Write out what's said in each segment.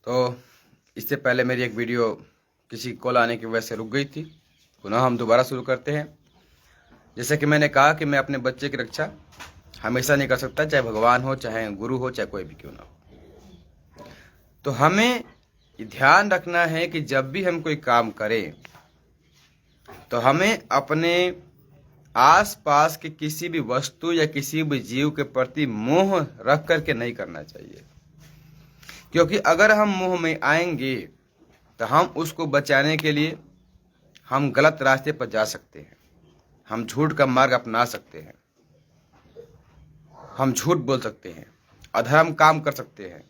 तो इससे पहले मेरी एक वीडियो किसी कॉल आने की वजह से रुक गई थी। पुनः हम दोबारा शुरू करते हैं। जैसे कि मैंने कहा कि मैं अपने बच्चे की रक्षा हमेशा नहीं कर सकता, चाहे भगवान हो, चाहे गुरु हो, चाहे कोई भी क्यों ना हो। तो हमें ध्यान रखना है कि जब भी हम कोई काम करें तो हमें अपने आसपास के किसी भी वस्तु या किसी भी जीव के प्रति मोह रख करके नहीं करना चाहिए, क्योंकि अगर हम मोह में आएंगे तो हम उसको बचाने के लिए हम गलत रास्ते पर जा सकते हैं। हम झूठ का मार्ग अपना सकते हैं, हम झूठ बोल सकते हैं, अधर्म काम कर सकते हैं,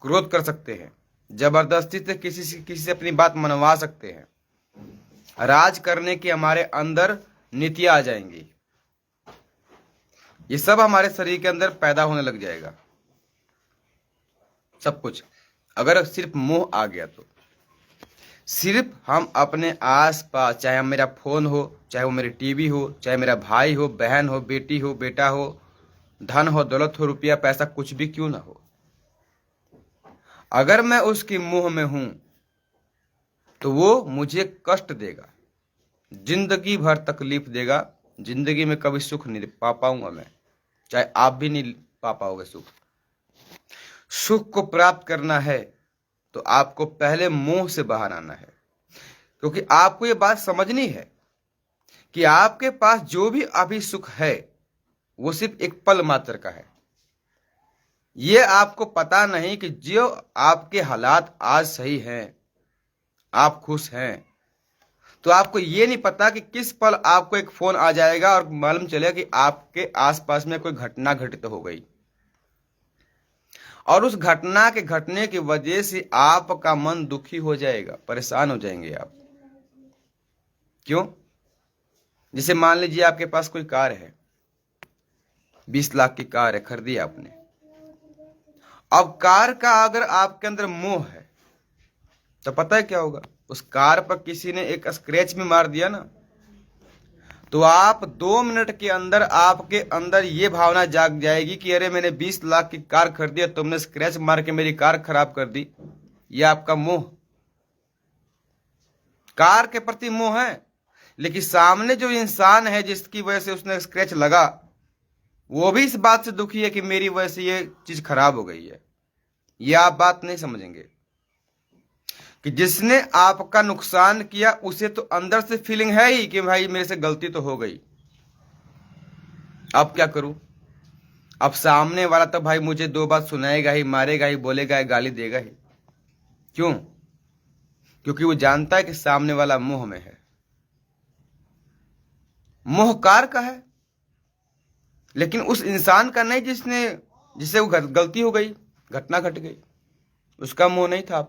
क्रोध कर सकते हैं, जबरदस्ती से किसी से अपनी बात मनवा सकते हैं, राज करने की हमारे अंदर नीतियां आ जाएंगी। ये सब हमारे शरीर के अंदर पैदा होने लग जाएगा, सब कुछ। अगर सिर्फ मोह आ गया तो सिर्फ हम अपने आसपास, चाहे मेरा फोन हो, चाहे वो मेरी टीवी हो, चाहे मेरा भाई हो, बहन हो, बेटी हो, बेटा हो, धन हो, दौलत हो, रुपया पैसा कुछ भी क्यों ना हो, अगर मैं उसकी मोह में हूं तो वो मुझे कष्ट देगा, जिंदगी भर तकलीफ देगा। जिंदगी में कभी सुख नहीं पा पाऊंगा मैं, चाहे आप भी नहीं पा पाओगे सुख। सुख को प्राप्त करना है तो आपको पहले मोह से बाहर आना है, क्योंकि आपको ये बात समझनी है कि आपके पास जो भी अभी सुख है वो सिर्फ एक पल मात्र का है। ये आपको पता नहीं कि जो आपके हालात आज सही हैं, आप खुश हैं, तो आपको ये नहीं पता कि किस पल आपको एक फोन आ जाएगा और मालूम चलेगा कि आपके आसपास में कोई घटना घटित हो गई, और उस घटना के घटने की वजह से आपका मन दुखी हो जाएगा, परेशान हो जाएंगे आप। क्यों? जैसे मान लीजिए आपके पास कोई कार है, 20 लाख की कार है, खरीदी आपने। अब कार का अगर आपके अंदर मोह है तो पता है क्या होगा? उस कार पर किसी ने एक स्क्रैच भी मार दिया ना, तो आप 2 मिनट के अंदर आपके अंदर ये भावना जाग जाएगी कि अरे मैंने 20 लाख की कार खरीदी है, तुमने स्क्रैच मार के मेरी कार खराब कर दी। ये आपका मोह, कार के प्रति मोह है। लेकिन सामने जो इंसान है जिसकी वजह से उसने स्क्रैच लगा, वो भी इस बात से दुखी है कि मेरी वजह से ये चीज खराब हो गई है। ये आप बात नहीं समझेंगे कि जिसने आपका नुकसान किया उसे तो अंदर से फीलिंग है ही कि भाई मेरे से गलती तो हो गई, अब क्या करूं। अब सामने वाला तो भाई मुझे 2 बात सुनाएगा ही, मारेगा ही, बोलेगा ही, गाली देगा ही। क्यों? क्योंकि वो जानता है कि सामने वाला मोह में है। मोह कार का है, लेकिन उस इंसान का नहीं जिससे वो गलती हो गई, घटना घट गई। उसका मोह नहीं था।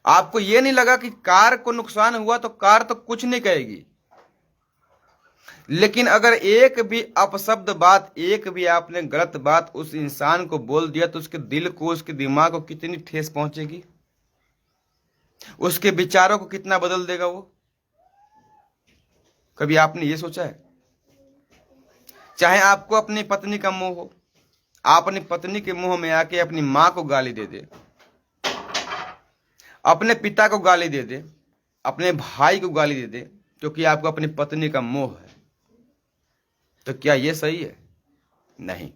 आपको ये नहीं लगा कि कार को नुकसान हुआ तो कार तो कुछ नहीं कहेगी, लेकिन अगर एक भी अपशब्द बात, एक भी आपने गलत बात उस इंसान को बोल दिया तो उसके दिल को, उसके दिमाग को कितनी ठेस पहुंचेगी, उसके विचारों को कितना बदल देगा वो। कभी आपने ये सोचा है? चाहे आपको अपनी पत्नी का मोह हो, आप अपनी पत्नी के मोह में आके अपनी मां को गाली दे दे, अपने पिता को गाली दे दे, अपने भाई को गाली दे दे, क्योंकि आपको अपनी पत्नी का मोह है, तो क्या ये सही है? नहीं,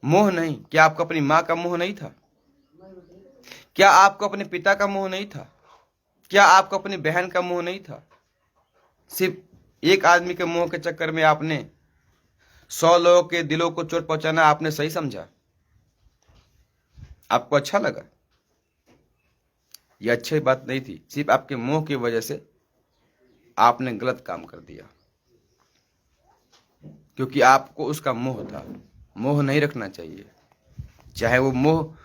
मोह नहीं। क्या आपको अपनी मां का मोह नहीं था? क्या आपको अपने पिता का मोह नहीं था? क्या आपको अपनी बहन का मोह नहीं था? सिर्फ एक आदमी के मोह के चक्कर में आपने 100 लोगों के दिलों को चोट पहुंचाना आपने सही समझा? आपको अच्छा लगा? यह अच्छी बात नहीं थी। सिर्फ आपके मोह की वजह से आपने गलत काम कर दिया, क्योंकि आपको उसका मोह था। मोह नहीं रखना चाहिए, चाहे वो मोह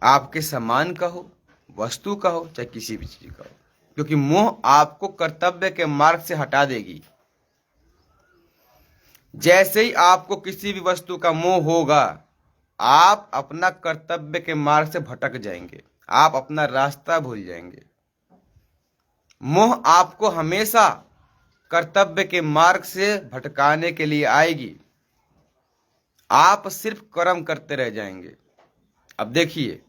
आपके सामान का हो, वस्तु का हो, चाहे किसी भी चीज का हो, क्योंकि मोह आपको कर्तव्य के मार्ग से हटा देगी। जैसे ही आपको किसी भी वस्तु का मोह होगा, आप अपना कर्तव्य के मार्ग से भटक जाएंगे, आप अपना रास्ता भूल जाएंगे। मोह आपको हमेशा कर्तव्य के मार्ग से भटकाने के लिए आएगी। आप सिर्फ कर्म करते रह जाएंगे, अब देखिए,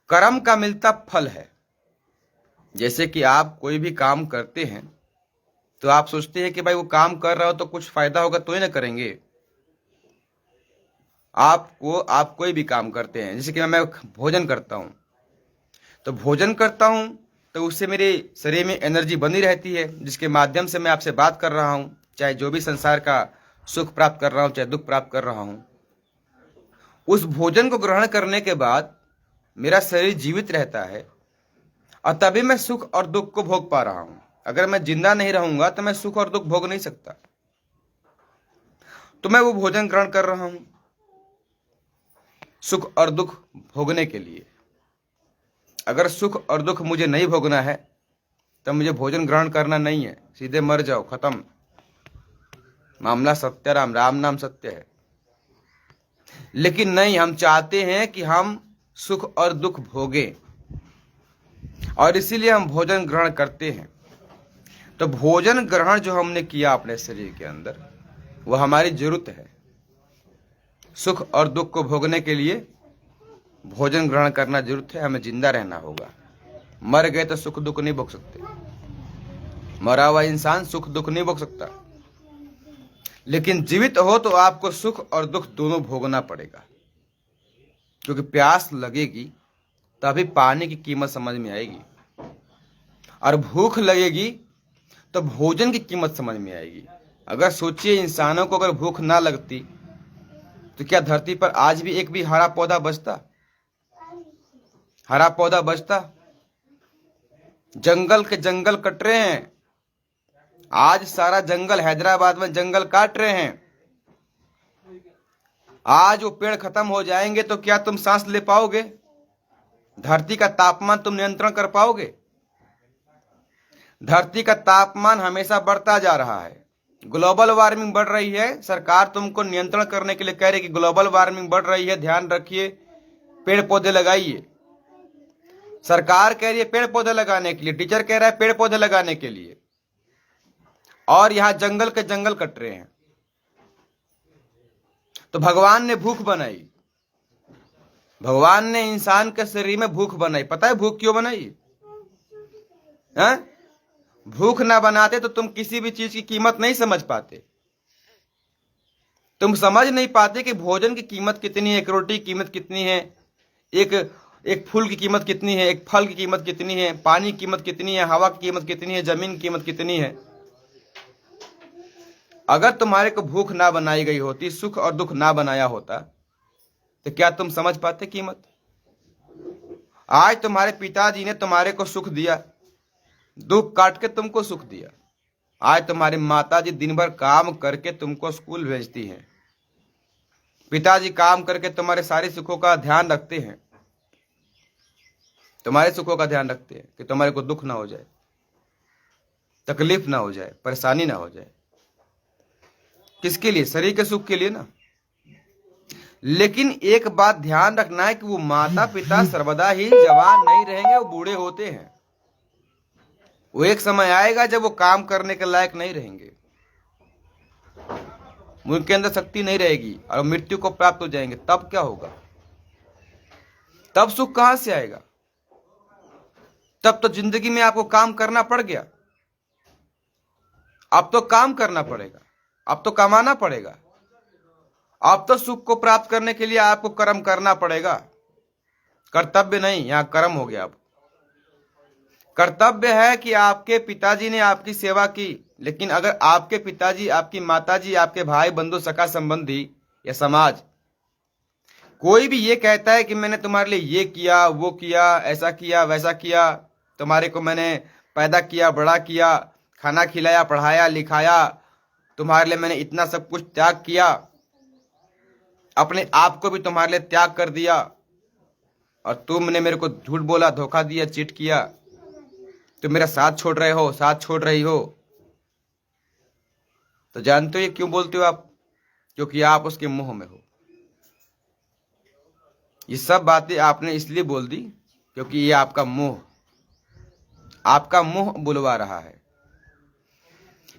कर्म का मिलता फल है। जैसे कि आप कोई भी काम करते हैं तो आप सोचते हैं कि भाई वो काम कर रहा हो तो कुछ फायदा होगा तो ही ना करेंगे। आप कोई भी काम करते हैं, जैसे कि मैं भोजन करता हूँ, तो भोजन करता हूँ तो उससे मेरे शरीर में एनर्जी बनी रहती है, जिसके माध्यम से मैं आपसे बात कर रहा हूँ, चाहे जो भी संसार का सुख प्राप्त कर रहा हूँ, चाहे दुख प्राप्त कर रहा हूँ। उस भोजन को ग्रहण करने के बाद मेरा शरीर जीवित रहता है और तभी मैं सुख और दुख को भोग पा रहा हूँ। अगर मैं जिंदा नहीं रहूंगा तो मैं सुख और दुख भोग नहीं सकता। तो मैं वो भोजन ग्रहण कर रहा हूँ सुख और दुख भोगने के लिए। अगर सुख और दुख मुझे नहीं भोगना है तो मुझे भोजन ग्रहण करना नहीं है, सीधे मर जाओ, खत्म। मामला सत्य राम, राम नाम सत्य है। लेकिन नहीं, हम चाहते हैं कि हम सुख और दुख भोगें और इसीलिए हम भोजन ग्रहण करते हैं। तो भोजन ग्रहण जो हमने किया अपने शरीर के अंदर, वह हमारी जरूरत है। सुख और दुख को भोगने के लिए भोजन ग्रहण करना जरूरत है। हमें जिंदा रहना होगा। मर गए तो सुख दुख नहीं भोग सकते। मरा हुआ इंसान सुख दुख नहीं भोग सकता। लेकिन जीवित हो तो आपको सुख और दुख दोनों भोगना पड़ेगा, क्योंकि प्यास लगेगी तभी पानी की कीमत समझ में आएगी, और भूख लगेगी तो भोजन की कीमत समझ में आएगी। अगर सोचिए, इंसानों को अगर भूख ना लगती तो क्या धरती पर आज भी एक भी हरा पौधा बचता? हरा पौधा बचता? जंगल के जंगल कट रहे हैं। आज सारा जंगल, हैदराबाद में जंगल काट रहे हैं। आज वो पेड़ खत्म हो जाएंगे तो क्या तुम सांस ले पाओगे? धरती का तापमान तुम नियंत्रण कर पाओगे? धरती का तापमान हमेशा बढ़ता जा रहा है। ग्लोबल वार्मिंग बढ़ रही है। सरकार तुमको नियंत्रण करने के लिए कह रही है कि ग्लोबल वार्मिंग बढ़ रही है, ध्यान रखिए, पेड़ पौधे लगाइए। सरकार कह रही है पेड़ पौधे लगाने के लिए, टीचर कह रहा है पेड़ पौधे लगाने के लिए, और यहां जंगल के जंगल कट रहे हैं। तो भगवान ने भूख बनाई, भगवान ने इंसान के शरीर में भूख बनाई। पता है भूख क्यों बनाई? हैं? भूख ना बनाते तो तुम किसी भी चीज की कीमत नहीं समझ पाते। तुम समझ नहीं पाते कि भोजन की कीमत कितनी है, एक रोटी की कीमत कितनी है, एक फूल की कीमत कितनी है, एक फल की कीमत कितनी है, पानी की कीमत कितनी है, हवा की कीमत कितनी है, जमीन की कीमत कितनी है। अगर तुम्हारे को भूख ना बनाई गई होती, सुख और दुख ना बनाया होता, तो क्या तुम समझ पाते कीमत? आज तुम्हारे पिताजी ने तुम्हारे को सुख दिया, दुख काट के तुमको सुख दिया। आज तुम्हारी माताजी दिन भर काम करके तुमको स्कूल भेजती हैं। पिताजी काम करके तुम्हारे सारे सुखों का ध्यान रखते हैं, तुम्हारे सुखों का ध्यान रखते हैं कि तुम्हारे को दुख ना हो जाए, तकलीफ ना हो जाए, परेशानी ना हो जाए। किसके लिए? शरीर के सुख के लिए ना। लेकिन एक बात ध्यान रखना है कि वो माता पिता सर्वदा ही जवान नहीं रहेंगे, वो बूढ़े होते हैं। वो एक समय आएगा जब वो काम करने के लायक नहीं रहेंगे, उनके अंदर शक्ति नहीं रहेगी और मृत्यु को प्राप्त हो जाएंगे। तब क्या होगा? तब सुख कहां से आएगा? तब तो जिंदगी में आपको काम करना पड़ गया। अब तो काम करना पड़ेगा, अब तो कमाना पड़ेगा। अब तो सुख को प्राप्त करने के लिए आपको कर्म करना पड़ेगा। कर्तव्य नहीं, यहां कर्म हो गया। अब कर्तव्य है कि आपके पिताजी ने आपकी सेवा की, लेकिन अगर आपके पिताजी, आपकी माताजी, आपके भाई बंधु सखा संबंधी या समाज कोई भी ये कहता है कि मैंने तुम्हारे लिए ये किया, वो किया, ऐसा किया, वैसा किया, तुम्हारे को मैंने पैदा किया, बड़ा किया, खाना खिलाया, पढ़ाया लिखाया, तुम्हारे लिए मैंने इतना सब कुछ त्याग किया, अपने आप को भी तुम्हारे लिए त्याग कर दिया, और तुमने मेरे को झूठ बोला, धोखा दिया, चीट किया, तुम मेरा साथ छोड़ रहे हो, साथ छोड़ रही हो, तो जानते हो ये क्यों बोलते हो आप? क्योंकि आप उसके मुंह में हो। ये सब बातें आपने इसलिए बोल दी क्योंकि ये आपका मुंह बुलवा रहा है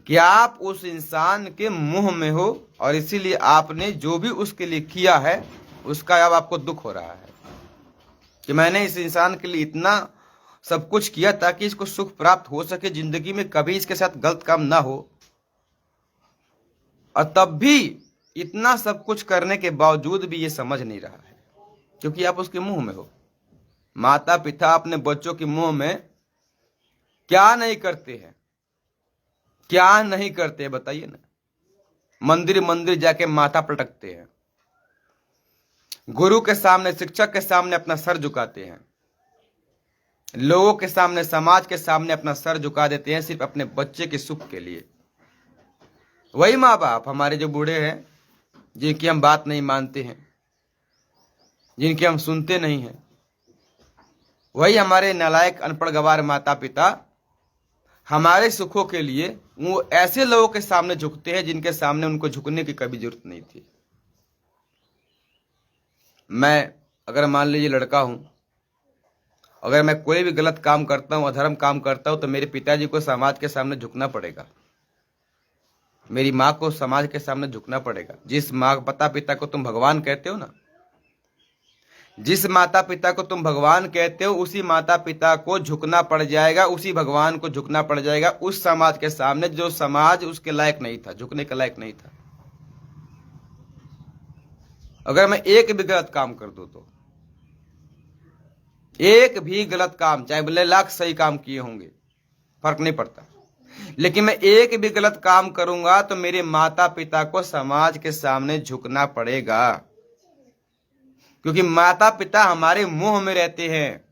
कि आप उस इंसान के मुंह में हो, और इसीलिए आपने जो भी उसके लिए किया है उसका अब आपको दुख हो रहा है कि मैंने इस इंसान के लिए इतना सब कुछ किया ताकि इसको सुख प्राप्त हो सके, जिंदगी में कभी इसके साथ गलत काम ना हो, और तब भी इतना सब कुछ करने के बावजूद भी ये समझ नहीं रहा है, क्योंकि आप उसके मुंह में हो। माता पिता अपने बच्चों के मुंह में क्या नहीं करते हैं, क्या नहीं करते बताइए ना। मंदिर मंदिर जाके माथा पटकते हैं, गुरु के सामने, शिक्षक के सामने अपना सर झुकाते हैं, लोगों के सामने, समाज के सामने अपना सर झुका देते हैं सिर्फ अपने बच्चे के सुख के लिए। वही माँ बाप हमारे जो बूढ़े हैं, जिनकी हम बात नहीं मानते हैं, जिनकी हम सुनते नहीं हैं, वही हमारे नालायक अनपढ़ गवार माता पिता हमारे सुखों के लिए वो ऐसे लोगों के सामने झुकते हैं जिनके सामने उनको झुकने की कभी जरूरत नहीं थी। मैं अगर मान लीजिए लड़का हूं, अगर मैं कोई भी गलत काम करता हूं, अधर्म काम करता हूं, तो मेरे पिताजी को समाज के सामने झुकना पड़ेगा, मेरी माँ को समाज के सामने झुकना पड़ेगा। जिस माँ माता पिता को तुम भगवान कहते हो ना, जिस माता पिता को तुम भगवान कहते हो, उसी माता पिता को झुकना पड़ जाएगा, उसी भगवान को झुकना पड़ जाएगा उस समाज के सामने जो समाज उसके लायक नहीं था, झुकने के लायक नहीं था। अगर मैं एक भी गलत काम कर दूं, तो एक भी गलत काम, चाहे भले लाख सही काम किए होंगे, फर्क नहीं पड़ता, लेकिन मैं एक भी गलत काम करूंगा तो मेरे माता पिता को समाज के सामने झुकना पड़ेगा, क्योंकि माता पिता हमारे मुंह में रहते हैं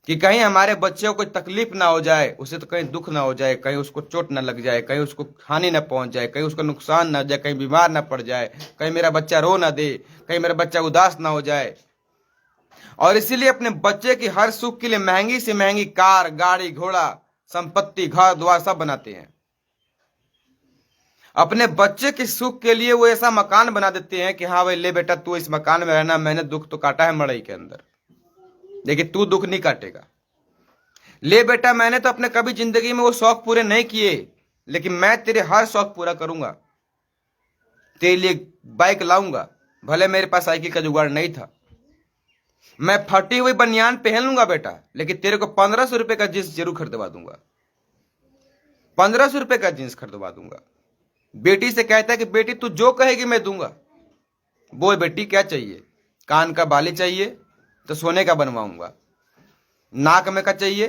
कि कहीं हमारे बच्चे को कोई तकलीफ ना हो जाए, उसे तो कहीं दुख ना हो जाए, कहीं उसको चोट ना लग जाए, कहीं उसको हानि ना पहुंच जाए, कहीं उसको नुकसान ना हो जाए, कहीं बीमार ना पड़ जाए, कहीं मेरा बच्चा रो ना दे, कहीं मेरा बच्चा उदास ना हो जाए। और इसीलिए अपने बच्चे की हर सुख के लिए महंगी से महंगी कार, गाड़ी, घोड़ा, संपत्ति, घर द्वार सब बनाते हैं। अपने बच्चे के सुख के लिए वो ऐसा मकान बना देते हैं कि हाँ भाई ले बेटा तू इस मकान में रहना, मैंने दुख तो काटा है मड़ई के अंदर, लेकिन तू दुख नहीं काटेगा। ले बेटा मैंने तो अपने कभी जिंदगी में वो शौक पूरे नहीं किए, लेकिन मैं तेरे हर शौक पूरा करूंगा, तेरे लिए बाइक लाऊंगा, भले मेरे पास साइकिल का जुगाड़ नहीं था, मैं फटी हुई बनियान पहन लूंगा बेटा, लेकिन तेरे को 1500 रुपए का जींस जरूर खरीदवा दूंगा, 1500 रुपए का जींस खरीदवा दूंगा। बेटी से कहता है कि बेटी तू जो कहेगी मैं दूंगा। बोल बेटी क्या चाहिए? कान का बाली चाहिए तो सोने का बनवाऊंगा, नाक में का चाहिए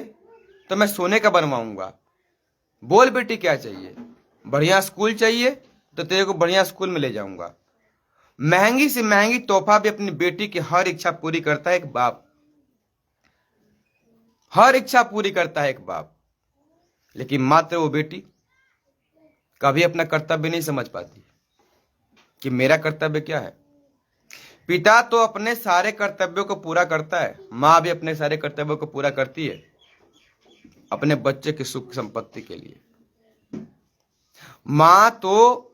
तो मैं सोने का बनवाऊंगा। बोल बेटी क्या चाहिए? बढ़िया स्कूल चाहिए तो तेरे को बढ़िया स्कूल में ले जाऊंगा। महंगी से महंगी तोहफा भी अपनी बेटी की हर इच्छा पूरी करता है एक बाप, हर इच्छा पूरी करता है एक बाप, लेकिन मात्र वो बेटी कभी अपना कर्तव्य नहीं समझ पाती कि मेरा कर्तव्य क्या है। पिता तो अपने सारे कर्तव्यों को पूरा करता है, माँ भी अपने सारे कर्तव्यों को पूरा करती है अपने बच्चे की सुख संपत्ति के लिए। माँ तो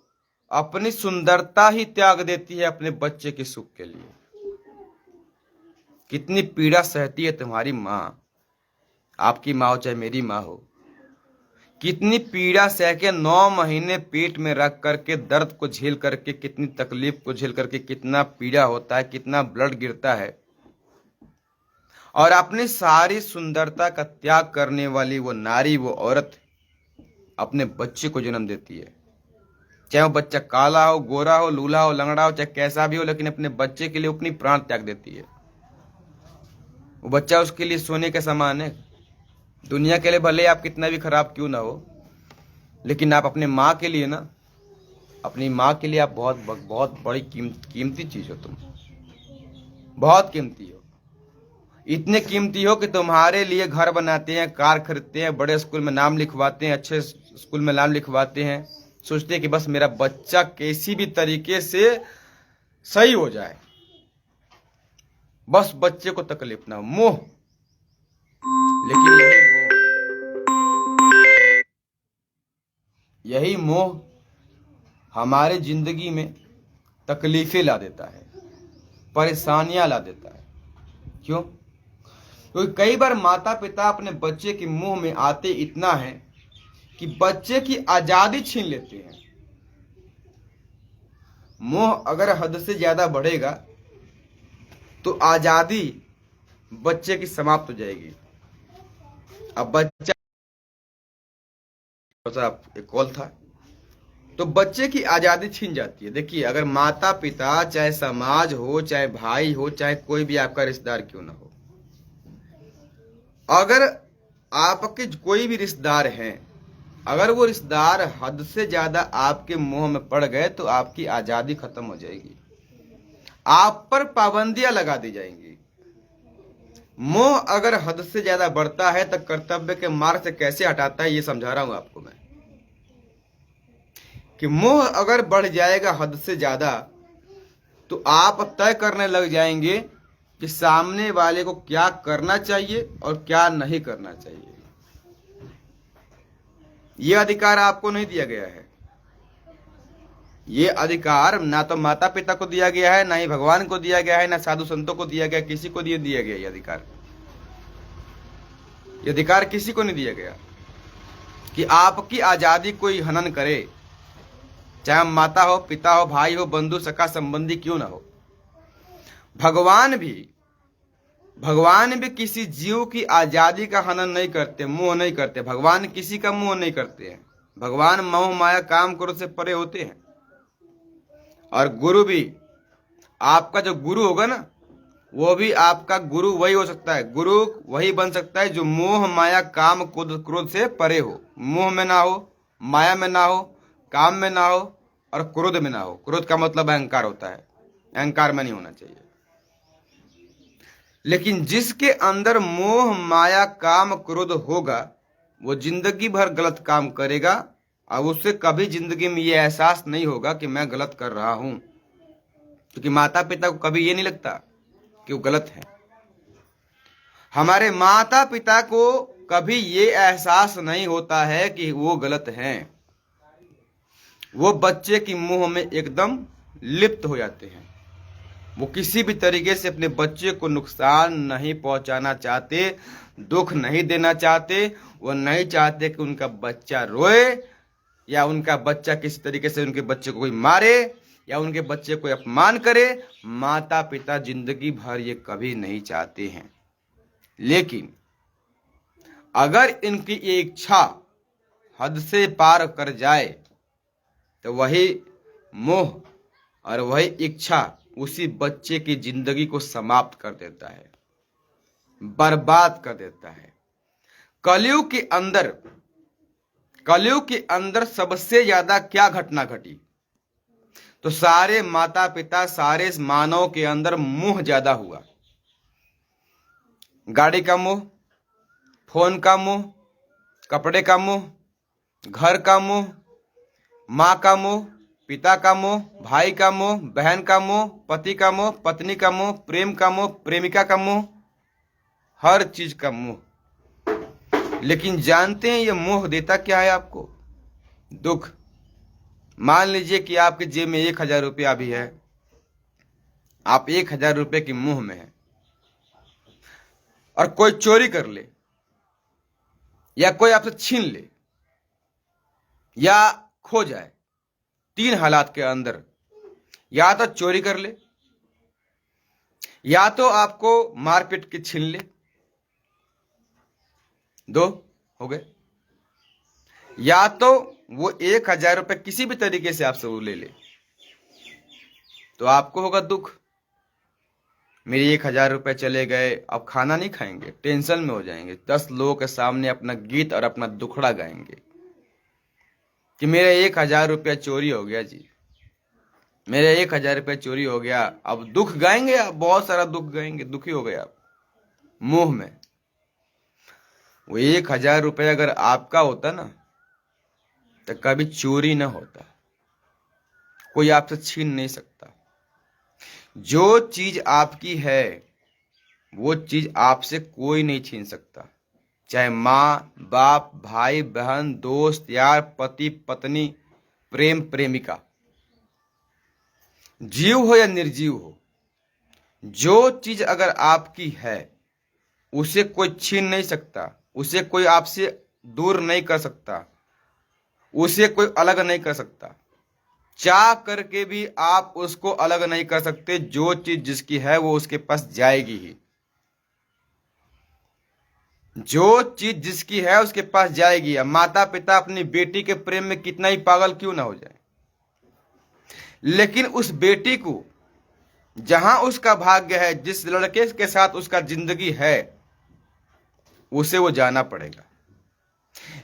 अपनी सुंदरता ही त्याग देती है अपने बच्चे के सुख के लिए। कितनी पीड़ा सहती है तुम्हारी माँ, आपकी माँ हो चाहे मेरी माँ हो, कितनी पीड़ा सह के 9 महीने पेट में रख करके, दर्द को झेल करके, कितनी तकलीफ को झेल करके, कितना पीड़ा होता है, कितना ब्लड गिरता है, और अपनी सारी सुंदरता का त्याग करने वाली वो नारी, वो औरत अपने बच्चे को जन्म देती है। चाहे वो बच्चा काला हो, गोरा हो, लूला हो, लंगड़ा हो, चाहे कैसा भी हो, लेकिन अपने बच्चे के लिए अपनी प्राण त्याग देती है। वो बच्चा उसके लिए सोने के समान है। दुनिया के लिए भले आप कितना भी खराब क्यों ना हो, लेकिन आप अपने माँ के लिए ना, अपनी माँ के लिए आप बहुत बहुत बड़ी कीमती चीज हो। तुम बहुत कीमती हो, इतने कीमती हो कि तुम्हारे लिए घर बनाते हैं, कार खरीदते हैं, बड़े स्कूल में नाम लिखवाते हैं, अच्छे स्कूल में नाम लिखवाते हैं, सोचते हैं कि बस मेरा बच्चा किसी भी तरीके से सही हो जाए, बस बच्चे को तकलीफ ना हो। मोह, लेकिन यही मोह हमारे जिंदगी में तकलीफें ला देता है, परेशानियां ला देता है। क्यों? क्योंकि कई बार माता पिता अपने बच्चे के मुंह में आते इतना है कि बच्चे की आजादी छीन लेते हैं। मोह अगर हद से ज्यादा बढ़ेगा तो आजादी बच्चे की समाप्त हो जाएगी। अब बच्चा, एक कॉल था, तो बच्चे की आजादी छीन जाती है। देखिए, अगर माता पिता, चाहे समाज हो, चाहे भाई हो, चाहे कोई भी आपका रिश्तेदार क्यों ना हो, अगर आपके कोई भी रिश्तेदार हैं, अगर वो रिश्तेदार हद से ज्यादा आपके मोह में पड़ गए तो आपकी आजादी खत्म हो जाएगी, आप पर पाबंदियां लगा दी जाएंगी। मोह अगर हद से ज्यादा बढ़ता है तो कर्तव्य के मार्ग से कैसे हटाता है, ये समझा रहा हूं आपको मैं, कि मोह अगर बढ़ जाएगा हद से ज्यादा तो आप तय करने लग जाएंगे कि सामने वाले को क्या करना चाहिए और क्या नहीं करना चाहिए। यह अधिकार आपको नहीं दिया गया है। ये अधिकार ना तो माता पिता को दिया गया है, ना ही भगवान को दिया गया है, ना साधु संतों को दिया गया, किसी को दिया गया। ये अधिकार किसी को नहीं दिया गया कि आपकी आजादी कोई हनन करे, चाहे माता हो, पिता हो, भाई हो, बंधु सखा संबंधी क्यों ना हो। भगवान भी किसी जीव की आजादी का हनन नहीं करते, मोह नहीं करते। भगवान किसी का मोह नहीं करते हैं। भगवान मोह माया काम क्रोध से परे होते हैं। और गुरु भी, आपका जो गुरु होगा ना, वो भी आपका गुरु वही हो सकता है। गुरु वही बन सकता है जो मोह माया काम क्रोध से परे हो, मोह में ना हो, माया में ना हो, काम में ना हो और क्रोध में ना हो। क्रोध का मतलब अहंकार होता है, अहंकार में नहीं होना चाहिए। लेकिन जिसके अंदर मोह माया काम क्रोध होगा वो जिंदगी भर गलत काम करेगा और उससे कभी जिंदगी में ये एहसास नहीं होगा कि मैं गलत कर रहा हूं, क्योंकि माता पिता को कभी ये नहीं लगता कि वो गलत है। हमारे माता पिता को कभी ये एहसास नहीं होता है कि वो गलत हैं। वो बच्चे की मोह में एकदम लिप्त हो जाते हैं। वो किसी भी तरीके से अपने बच्चे को नुकसान नहीं पहुंचाना चाहते, दुख नहीं देना चाहते। वो नहीं चाहते कि उनका बच्चा रोए या उनका बच्चा किसी तरीके से उनके बच्चे को कोई मारे या उनके बच्चे को अपमान करे। माता पिता जिंदगी भर ये कभी नहीं चाहते हैं। लेकिन अगर इनकी ये इच्छा हद से पार कर जाए तो वही मोह और वही इच्छा उसी बच्चे की जिंदगी को समाप्त कर देता है, बर्बाद कर देता है। कलयुग के अंदर सबसे ज्यादा क्या घटना घटी, तो सारे माता पिता, सारे मानव के अंदर मोह ज्यादा हुआ। गाड़ी का मोह, फोन का मोह, कपड़े का मोह, घर का मोह, माँ का मोह, पिता का मोह, भाई का मोह, बहन का मोह, पति का मोह, पत्नी का मोह, प्रेम का मोह, प्रेमिका का मोह, हर चीज का मोह। लेकिन जानते हैं ये मोह देता क्या है आपको? दुख। मान लीजिए कि आपके जेब में 1000 रुपया भी है, आप 1000 रुपये की मोह में है और कोई चोरी कर ले या कोई आपसे छीन ले या खो जाए, 3 हालात के अंदर, या तो चोरी कर ले, या तो आपको मारपीट के छीन ले, 2 हो गए, या तो वो 1000 रुपये किसी भी तरीके से आपसे वो ले ले, तो आपको होगा दुख, मेरे 1000 रुपये चले गए, अब खाना नहीं खाएंगे, टेंशन में हो जाएंगे, 10 लोगों के सामने अपना गीत और अपना दुखड़ा गाएंगे कि मेरा 1000 रुपया चोरी हो गया जी, मेरे 1000 रुपया चोरी हो गया। अब दुख गाएंगे, आप बहुत सारा दुख गाएंगे, दुखी हो गए आप मोह में। वो 1000 रुपया अगर आपका होता ना तो कभी चोरी ना होता, कोई आपसे छीन नहीं सकता। जो चीज आपकी है वो चीज आपसे कोई नहीं छीन सकता, चाहे माँ बाप, भाई बहन, दोस्त यार, पति पत्नी, प्रेम प्रेमिका, जीव हो या निर्जीव हो, जो चीज अगर आपकी है उसे कोई छीन नहीं सकता, उसे कोई आपसे दूर नहीं कर सकता, उसे कोई अलग नहीं कर सकता। चाह करके भी आप उसको अलग नहीं कर सकते। जो चीज जिसकी है वो उसके पास जाएगी ही। जो चीज जिसकी है उसके पास जाएगी। अब माता पिता अपनी बेटी के प्रेम में कितना ही पागल क्यों ना हो जाए, लेकिन उस बेटी को जहां उसका भाग्य है, जिस लड़के के साथ उसका जिंदगी है, उसे वो जाना पड़ेगा।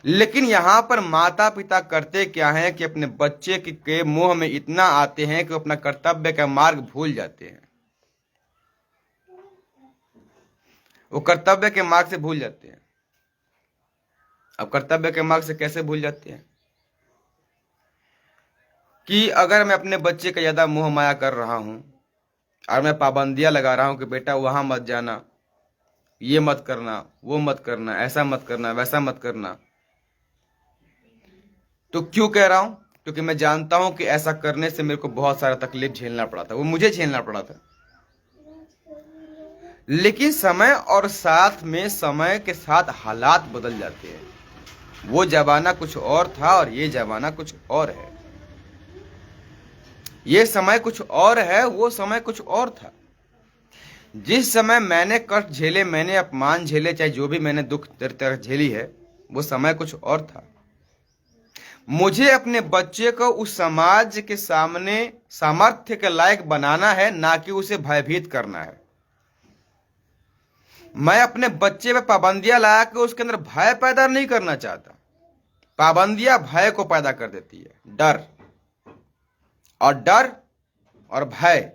लेकिन यहां पर माता पिता करते क्या है कि अपने बच्चे के मोह में इतना आते हैं कि अपना कर्तव्य का मार्ग भूल जाते हैं। वो कर्तव्य के मार्ग से भूल जाते हैं। अब कर्तव्य के मार्ग से कैसे भूल जाते हैं कि अगर मैं अपने बच्चे का ज्यादा मोह माया कर रहा हूं और मैं पाबंदियां लगा रहा हूं कि बेटा वहां मत जाना, ये मत करना, वो मत करना, ऐसा मत करना, वैसा मत करना, तो क्यों कह रहा हूं? क्योंकि मैं जानता हूं कि ऐसा करने से मेरे को बहुत सारा तकलीफ झेलना पड़ा था, वो मुझे झेलना पड़ा था। लेकिन समय और साथ में, समय के साथ हालात बदल जाते हैं। वो जमाना कुछ और था और ये जमाना कुछ और है। ये समय कुछ और है, वो समय कुछ और था। जिस समय मैंने कष्ट झेले, मैंने अपमान झेले, चाहे जो भी मैंने दुख दर्द झेली है, वो समय कुछ और था। मुझे अपने बच्चे को उस समाज के सामने सामर्थ्य के लायक बनाना है, ना कि उसे भयभीत करना है। मैं अपने बच्चे पे पाबंदियां लगा के उसके अंदर भय पैदा नहीं करना चाहता। पाबंदियां भय को पैदा कर देती है, डर। और डर और भय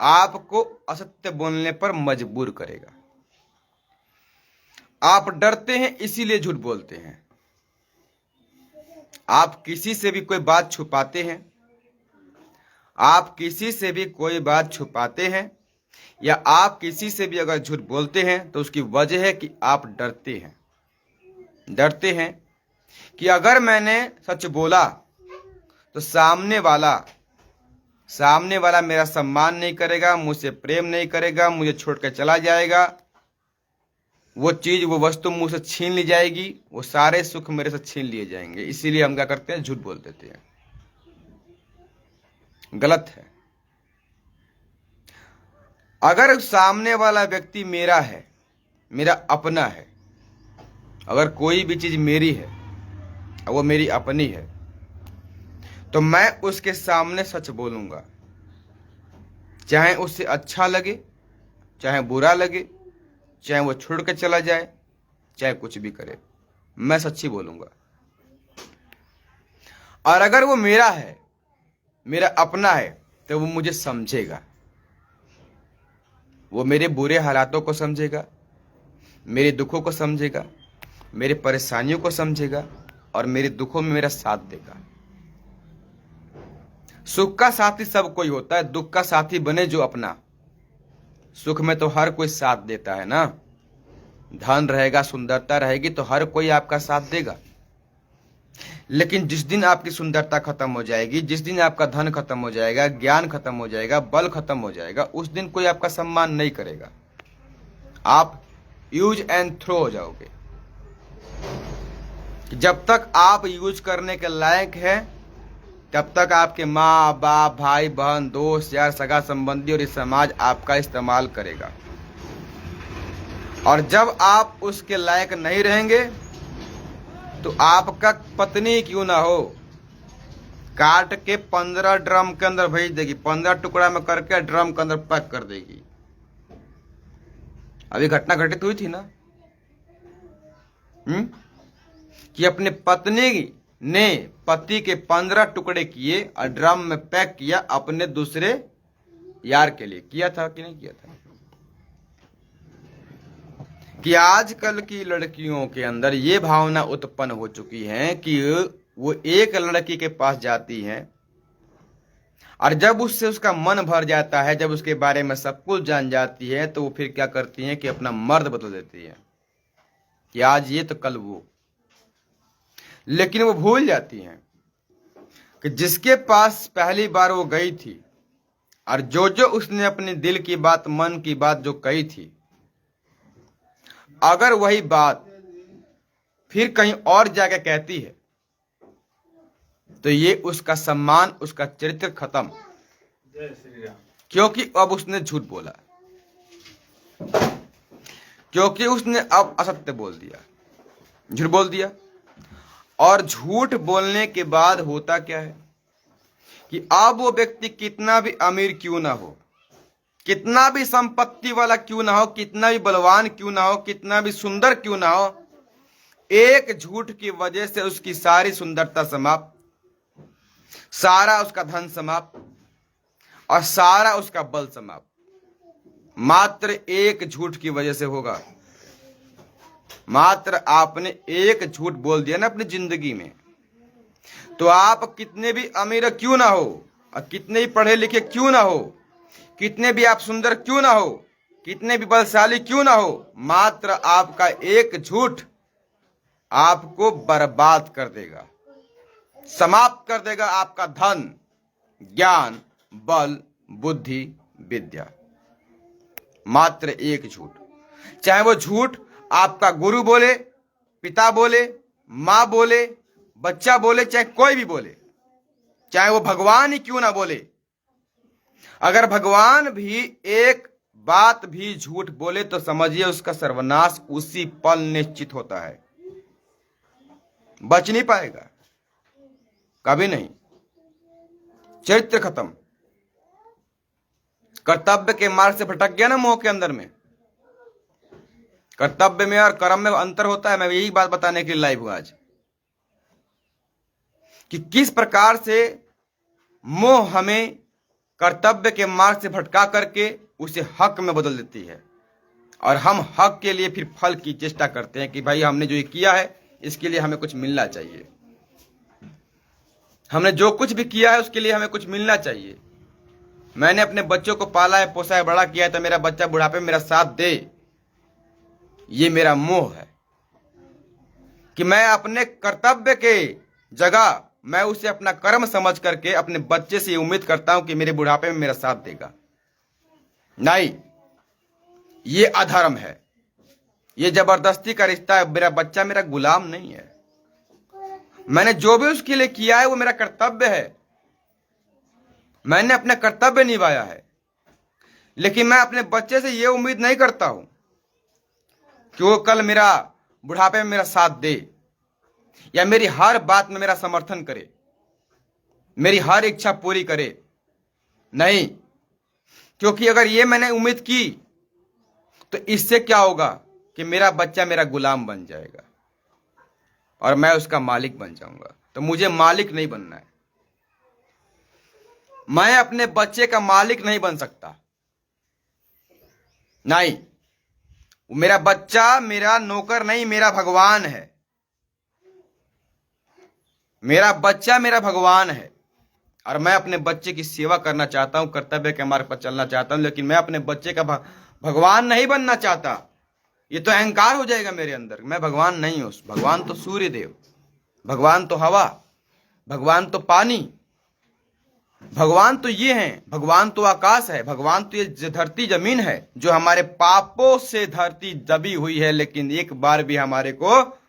आपको असत्य बोलने पर मजबूर करेगा। आप डरते हैं इसीलिए झूठ बोलते हैं। आप किसी से भी कोई बात छुपाते हैं, आप किसी से भी कोई बात छुपाते हैं, या आप किसी से भी अगर झूठ बोलते हैं तो उसकी वजह है कि आप डरते हैं। डरते हैं कि अगर मैंने सच बोला तो सामने वाला मेरा सम्मान नहीं करेगा, मुझसे प्रेम नहीं करेगा, मुझे छोड़कर चला जाएगा, वो चीज, वो वस्तु मुझ से छीन ली जाएगी, वो सारे सुख मेरे से छीन लिए जाएंगे। इसीलिए हम क्या करते हैं? झूठ बोल देते हैं। गलत है। अगर सामने वाला व्यक्ति मेरा है, मेरा अपना है, अगर कोई भी चीज मेरी है, वो मेरी अपनी है, तो मैं उसके सामने सच बोलूंगा। चाहे उससे अच्छा लगे, चाहे बुरा लगे, चाहे वो छोड़ के चला जाए, चाहे कुछ भी करे, मैं सच्ची बोलूंगा। और अगर वो मेरा है, मेरा अपना है, तो वो मुझे समझेगा। वो मेरे बुरे हालातों को समझेगा, मेरे दुखों को समझेगा, मेरे परेशानियों को समझेगा, और मेरे दुखों में मेरा साथ देगा। सुख का साथी सब कोई होता है, दुख का साथी बने जो अपना। सुख में तो हर कोई साथ देता है ना। धन रहेगा, सुंदरता रहेगी, तो हर कोई आपका साथ देगा। लेकिन जिस दिन आपकी सुंदरता खत्म हो जाएगी, जिस दिन आपका धन खत्म हो जाएगा, ज्ञान खत्म हो जाएगा, बल खत्म हो जाएगा, उस दिन कोई आपका सम्मान नहीं करेगा। आप यूज एंड थ्रो हो जाओगे। जब तक आप यूज करने के लायक हैं, तब तक आपके माँ बाप, भाई बहन, दोस्त यार, सगा संबंधी और इस समाज आपका इस्तेमाल करेगा। और जब आप उसके लायक नहीं रहेंगे तो आपका पत्नी क्यों ना हो, काट के 15 ड्रम के अंदर भेज देगी, 15 टुकड़ा में करके ड्रम के अंदर पैक कर देगी। अभी घटना घटित हुई थी ना, कि अपने पत्नी ने पति के 15 टुकड़े किए और ड्रम में पैक किया, अपने दूसरे यार के लिए। किया था कि नहीं किया था? कि आजकल की लड़कियों के अंदर ये भावना उत्पन्न हो चुकी है कि वो एक लड़की के पास जाती हैं और जब उससे उसका मन भर जाता है, जब उसके बारे में सब कुछ जान जाती है, तो वो फिर क्या करती हैं कि अपना मर्द बदल देती है कि आज ये तो कल वो। लेकिन वो भूल जाती हैं कि जिसके पास पहली बार वो गई थी और जो जो उसने अपने दिल की बात, मन की बात जो कही थी, अगर वही बात फिर कहीं और जाके कहती है तो ये उसका सम्मान, उसका चरित्र खत्म, जय श्री राम। क्योंकि अब उसने झूठ बोला, क्योंकि उसने अब असत्य बोल दिया, झूठ बोल दिया। और झूठ बोलने के बाद होता क्या है कि अब वो व्यक्ति कितना भी अमीर क्यों ना हो, कितना भी संपत्ति वाला क्यों ना हो, कितना भी बलवान क्यों ना हो, कितना भी सुंदर क्यों ना हो, एक झूठ की वजह से उसकी सारी सुंदरता समाप्त, सारा उसका धन समाप्त और सारा उसका बल समाप्त, मात्र एक झूठ की वजह से होगा। मात्र आपने एक झूठ बोल दिया ना अपनी जिंदगी में, तो आप कितने भी अमीर क्यों ना हो और कितने भी पढ़े लिखे क्यों ना हो, कितने भी आप सुंदर क्यों ना हो, कितने भी बलशाली क्यों ना हो, मात्र आपका एक झूठ आपको बर्बाद कर देगा, समाप्त कर देगा आपका धन, ज्ञान, बल, बुद्धि, विद्या। मात्र एक झूठ, चाहे वो झूठ आपका गुरु बोले, पिता बोले, मां बोले, बच्चा बोले, चाहे कोई भी बोले, चाहे वो भगवान ही क्यों ना बोले। अगर भगवान भी एक बात भी झूठ बोले तो समझिए उसका सर्वनाश उसी पल निश्चित होता है, बच नहीं पाएगा, कभी नहीं, चरित्र खत्म। कर्तव्य के मार्ग से भटक गया ना मोह के अंदर में। कर्तव्य में और कर्म में अंतर होता है। मैं यही बात बताने के लिए लाइव हूं आज कि किस प्रकार से मोह हमें कर्तव्य के मार्ग से भटका करके उसे हक में बदल देती है, और हम हक के लिए फिर फल की चेष्टा करते हैं कि भाई हमने जो ये किया है इसके लिए हमें कुछ मिलना चाहिए, हमने जो कुछ भी किया है उसके लिए हमें कुछ मिलना चाहिए। मैंने अपने बच्चों को पाला है, पोसा है, बड़ा किया है, तो मेरा बच्चा बुढ़ापे में मेरा साथ दे, ये मेरा मोह है कि मैं अपने कर्तव्य के जगह मैं उसे अपना कर्म समझ करके अपने बच्चे से उम्मीद करता हूं कि मेरे बुढ़ापे में मेरा साथ देगा। नहीं, ये अधर्म है, ये जबरदस्ती का रिश्ता है। मेरा बच्चा मेरा गुलाम नहीं है, मैंने जो भी उसके लिए किया है वो मेरा कर्तव्य है, मैंने अपना कर्तव्य निभाया है। लेकिन मैं अपने बच्चे से ये उम्मीद नहीं करता हूं कि वो कल मेरा बुढ़ापे में मेरा साथ दे या मेरी हर बात में मेरा समर्थन करे, मेरी हर इच्छा पूरी करे। नहीं, क्योंकि अगर ये मैंने उम्मीद की तो इससे क्या होगा कि मेरा बच्चा मेरा गुलाम बन जाएगा और मैं उसका मालिक बन जाऊंगा। तो मुझे मालिक नहीं बनना है, मैं अपने बच्चे का मालिक नहीं बन सकता। नहीं, मेरा बच्चा मेरा नौकर नहीं, मेरा भगवान है। मेरा बच्चा मेरा भगवान है और मैं अपने बच्चे की सेवा करना चाहता हूं, कर्तव्य के मार्ग पर चलना चाहता हूं, लेकिन मैं अपने बच्चे का भगवान नहीं बनना चाहता। ये तो अहंकार हो जाएगा मेरे अंदर, मैं भगवान नहीं हूं। भगवान तो सूर्य देव, भगवान तो हवा, भगवान तो पानी, भगवान तो ये हैं, भगवान तो आकाश है, भगवान तो ये धरती जमीन है जो हमारे पापों से धरती दबी हुई है, लेकिन एक बार भी हमारे को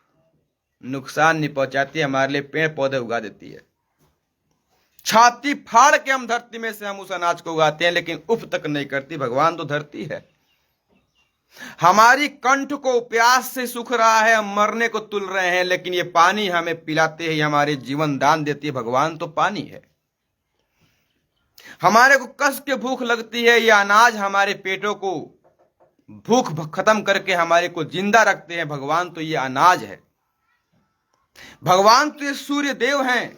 नुकसान नहीं पहुंचाती, हमारे लिए पेड़ पौधे उगा देती है। छाती फाड़ के हम धरती में से हम उस अनाज को उगाते हैं, लेकिन उफ तक नहीं करती। भगवान तो धरती है, हमारी कंठ को प्यास से सूख रहा है, हम मरने को तुल रहे हैं, लेकिन ये पानी हमें पिलाते हैं, हमारे जीवन दान देती है। भगवान तो पानी है। हमारे को कस के भूख लगती है, ये अनाज हमारे पेटों को भूख खत्म करके हमारे को जिंदा रखते हैं। भगवान तो ये अनाज है। भगवान तो ये सूर्य देव हैं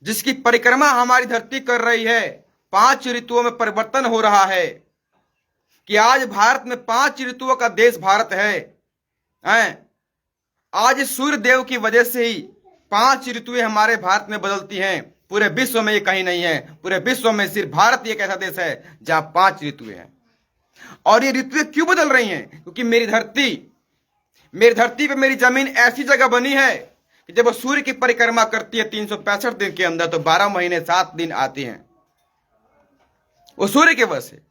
जिसकी परिक्रमा हमारी धरती कर रही है। 5 ऋतुओं में परिवर्तन हो रहा है कि आज भारत में 5 ऋतुओं का देश भारत है। आज सूर्य देव की वजह से ही 5 ऋतुएं हमारे भारत में बदलती हैं। पूरे विश्व में ये कहीं नहीं है, पूरे विश्व में सिर्फ भारत एक ऐसा देश है जहां 5 ऋतुएं हैं। और ये ऋतुएं क्यों बदल रही हैं? क्योंकि मेरी धरती पे मेरी जमीन ऐसी जगह बनी है कि जब वो सूर्य की परिक्रमा करती है 365 दिन के अंदर, तो 12 महीने 7 दिन आते हैं वो सूर्य के वजह से।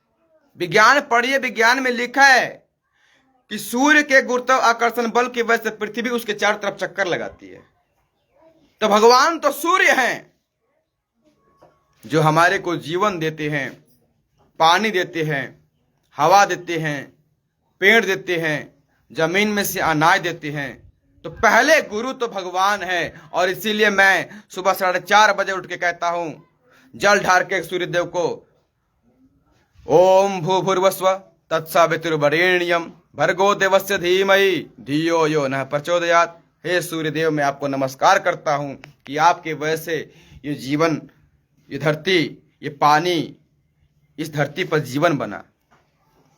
विज्ञान पढ़िए, विज्ञान में लिखा है कि सूर्य के गुरुत्वाकर्षण बल की वजह से पृथ्वी उसके चारों तरफ चक्कर लगाती है। तो भगवान तो सूर्य हैं, जो हमारे को जीवन देते हैं, पानी देते हैं, हवा देते हैं, पेड़ देते हैं, जमीन में से अनाज देते हैं, तो पहले गुरु तो भगवान है। और इसीलिए मैं सुबह 4:30 बजे उठ के कहता हूं, जल ढार के सूर्यदेव को, ओम भूर्भुवस्व तत्सवितुर्वरेण्यम भर्गो देवस्य धीमहि धियो यो नः प्रचोदयात्। हे सूर्यदेव, मैं आपको नमस्कार करता हूं कि आपके वजह से ये जीवन, ये धरती, ये पानी, इस धरती पर जीवन बना।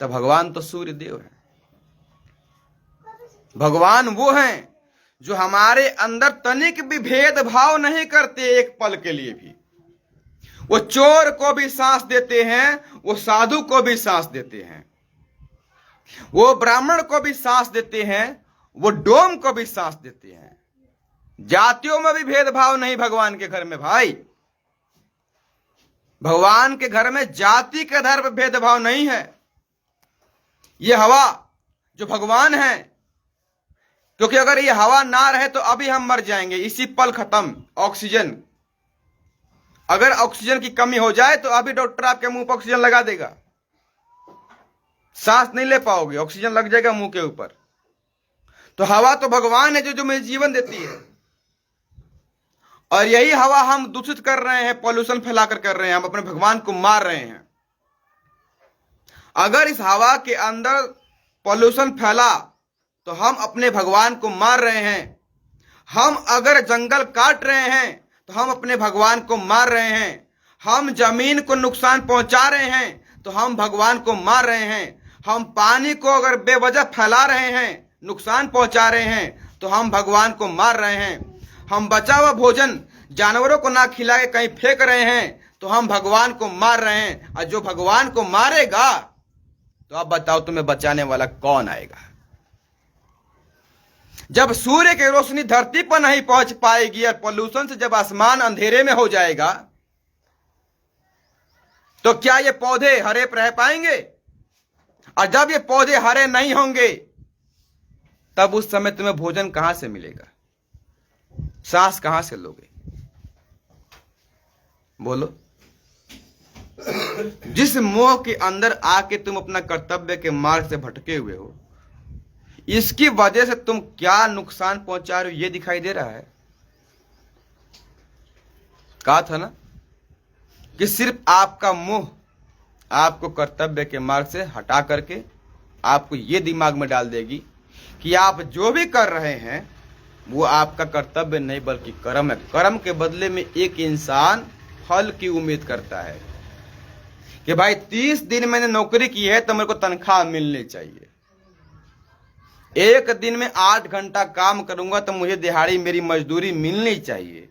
तो भगवान तो सूर्यदेव है। भगवान वो हैं जो हमारे अंदर तनिक भी भेदभाव नहीं करते, एक पल के लिए भी। वो चोर को भी सांस देते हैं, वो साधु को भी सांस देते हैं, वो ब्राह्मण को भी सांस देते हैं, वो डोम को भी सांस देते हैं। जातियों में भी भेदभाव नहीं भगवान के घर में भाई। भगवान के घर में जाति के आधार पर भेदभाव नहीं है। ये हवा जो भगवान है, क्योंकि अगर ये हवा ना रहे तो अभी हम मर जाएंगे, इसी पल खत्म। ऑक्सीजन, अगर ऑक्सीजन की कमी हो जाए तो अभी डॉक्टर आपके मुंह पर ऑक्सीजन लगा देगा, सांस नहीं ले पाओगे, ऑक्सीजन लग जाएगा मुंह के ऊपर। तो हवा तो भगवान है जो मुझे जीवन देती है। और यही हवा हम दूषित कर रहे हैं, पॉल्यूशन फैलाकर कर रहे हैं, हम अपने भगवान को मार रहे हैं। अगर इस हवा के अंदर पॉल्यूशन फैला तो हम अपने भगवान को मार रहे हैं। हम अगर जंगल काट रहे हैं तो हम अपने भगवान को मार रहे हैं। हम जमीन को नुकसान पहुंचा रहे हैं तो हम भगवान को मार रहे हैं। हम पानी को अगर बेवजह फैला रहे हैं, नुकसान पहुंचा रहे हैं, तो हम भगवान को मार रहे हैं। हम बचा हुआ भोजन जानवरों को ना खिला के कहीं फेंक रहे हैं तो हम भगवान को मार रहे हैं। और जो भगवान को मारेगा तो अब बताओ तुम्हें बचाने वाला कौन आएगा? जब सूर्य की रोशनी धरती पर नहीं पहुंच पाएगी और पॉल्यूशन से जब आसमान अंधेरे में हो जाएगा, तो क्या ये पौधे हरे रह पाएंगे? और जब ये पौधे हरे नहीं होंगे तब उस समय तुम्हें भोजन कहां से मिलेगा? सांस कहां से लोगे? बोलो। जिस मोह के अंदर आके तुम अपना कर्तव्य के मार्ग से भटके हुए हो, इसकी वजह से तुम क्या नुकसान पहुंचा रहे हो ये दिखाई दे रहा है। कहा था ना कि सिर्फ आपका मोह आपको कर्तव्य के मार्ग से हटा करके आपको ये दिमाग में डाल देगी कि आप जो भी कर रहे हैं वो आपका कर्तव्य नहीं बल्कि कर्म है। कर्म के बदले में एक इंसान फल की उम्मीद करता है कि भाई 30 दिन मैंने नौकरी की है तो मेरे को तनख्वाह मिलनी चाहिए। एक दिन में 8 घंटा काम करूंगा तो मुझे दिहाड़ी मेरी मजदूरी मिलनी चाहिए,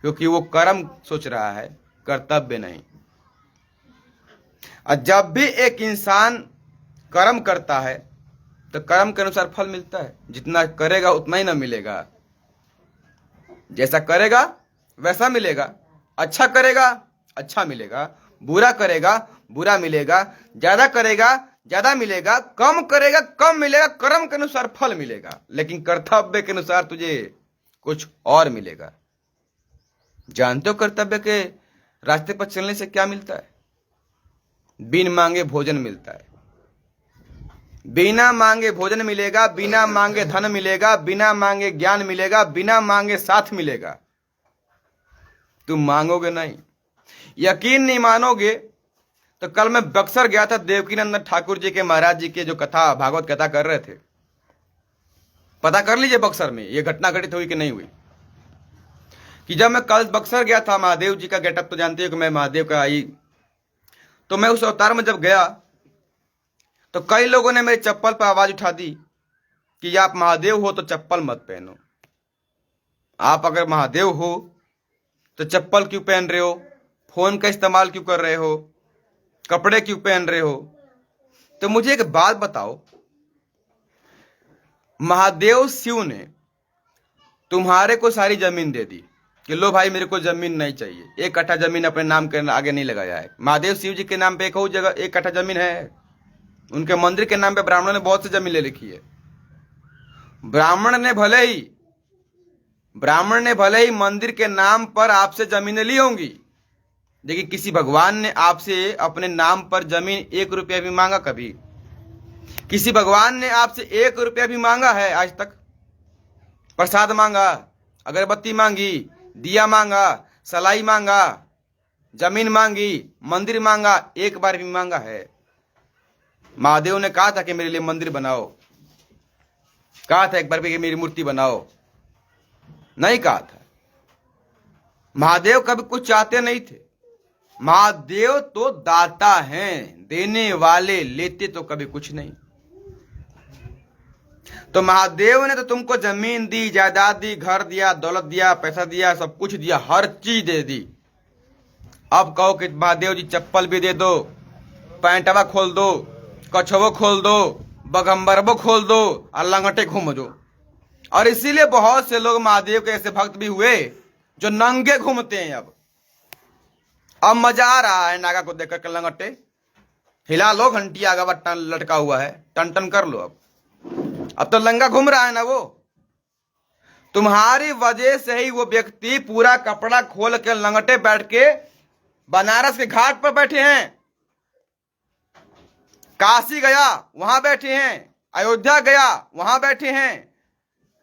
क्योंकि वो कर्म सोच रहा है, कर्तव्य नहीं। और जब भी एक इंसान कर्म करता है तो कर्म के अनुसार फल मिलता है। जितना करेगा उतना ही ना मिलेगा, जैसा करेगा वैसा मिलेगा। अच्छा करेगा अच्छा मिलेगा, बुरा करेगा बुरा मिलेगा, ज्यादा करेगा ज्यादा मिलेगा, कम करेगा कम मिलेगा। कर्म के अनुसार फल मिलेगा, लेकिन कर्तव्य के अनुसार तुझे कुछ और मिलेगा। जानते हो कर्तव्य के रास्ते पर चलने से क्या मिलता है? बिन मांगे भोजन मिलता है। बिना मांगे भोजन मिलेगा, बिना मांगे धन मिलेगा, बिना मांगे ज्ञान मिलेगा, बिना मांगे साथ मिलेगा। तुम मांगोगे नहीं, यकीन नहीं मानोगे। तो कल मैं बक्सर गया था, देवकीनंदन ठाकुर जी के महाराज जी के जो कथा, भागवत कथा कर रहे थे। पता कर लीजिए बक्सर में ये घटना घटित हुई कि नहीं हुई। कि जब मैं कल बक्सर गया था, महादेव जी का गेटअप तो जानते हो कि मैं महादेव का आई, तो मैं उस अवतार में जब गया तो कई लोगों ने मेरे चप्पल पर आवाज उठा दी कि आप महादेव हो तो चप्पल मत पहनो। आप अगर महादेव हो तो चप्पल क्यों पहन रहे हो? फोन का इस्तेमाल क्यों कर रहे हो? कपड़े क्यों पहन रहे हो? तो मुझे एक बात बताओ, महादेव शिव ने तुम्हारे को सारी जमीन दे दी कि लो भाई मेरे को जमीन नहीं चाहिए, 1 कट्ठा जमीन अपने नाम के आगे नहीं लगाया है। महादेव शिव जी के नाम पे एक जगह 1 कट्ठा जमीन है। उनके मंदिर के नाम पे ब्राह्मणों ने बहुत सी जमीन ले लिखी है। ब्राह्मण ने भले ही मंदिर के नाम पर आपसे जमीनें ली होंगी, देखिए, किसी भगवान ने आपसे अपने नाम पर जमीन 1 रुपया भी मांगा कभी? किसी भगवान ने आपसे 1 रुपया भी मांगा है आज तक? प्रसाद मांगा, अगरबत्ती मांगी, दिया मांगा, सलाई मांगा, जमीन मांगी, मंदिर मांगा, एक बार भी मांगा है? महादेव ने कहा था कि मेरे लिए मंदिर बनाओ? कहा था एक बार भी कि मेरी मूर्ति बनाओ? नहीं कहा था। महादेव कभी कुछ चाहते नहीं थे। महादेव तो दाता हैं, देने वाले, लेते तो कभी कुछ नहीं। तो महादेव ने तो तुमको जमीन दी, जायदाद दी, घर दिया, दौलत दिया, पैसा दिया, सब कुछ दिया, हर चीज दे दी। अब कहो कि महादेव जी चप्पल भी दे दो, पैंटवा खोल दो, कछवो खोल दो, बगम्बरबो खोल दो और लंगटे घूम दो। और इसीलिए बहुत से लोग महादेव के ऐसे भक्त भी हुए जो नंगे घूमते हैं। अब मजा आ रहा है नागा को देखकर के लंगटे। हिला लो, घंटी आगा बट्टा लटका हुआ है, टन टन कर लो। अब तो लंगा घूम रहा है ना वो। तुम्हारी वजह से ही वो व्यक्ति पूरा कपड़ा खोल के लंगटे बैठ के बनारस के घाट पर बैठे हैं, काशी गया वहां बैठे हैं, अयोध्या गया वहां बैठे हैं,